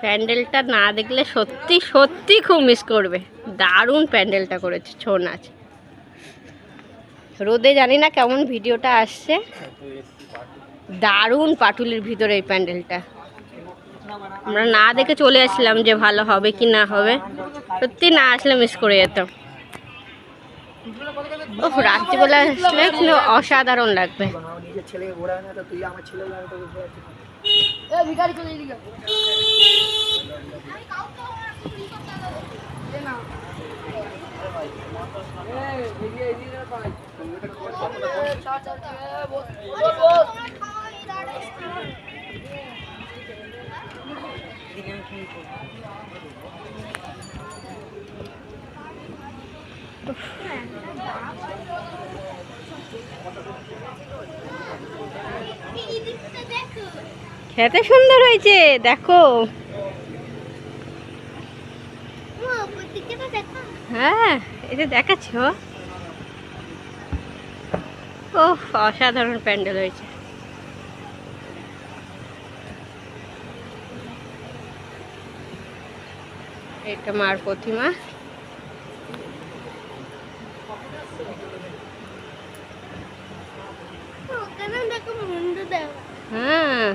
প্যান্ডেলটা না দেখলে সত্যি সত্যি খুব মিস করবে। দারুণ প্যান্ডেলটা করেছে ছৌ নাচ। রোদে জানি না কেমন ভিডিওটা আসছে। দারুণ পাটুলির ভিতরে এই প্যান্ডেলটা। আমরা না দেখে চলে আসলাম যে ভালো হবে কি না হবে, সত্যি না আসলে মিস করে যেতাম। ও রাত্রিবেলা আসলে কিন্তু অসাধারণ লাগবে। খেতে সুন্দর হয়েছে দেখো। হ্যাঁ এই যে দেখাচ্ছ। ও অসাধারণ প্যান্ডেল হয়েছে। এটা মার প্রতিমা। হ্যাঁ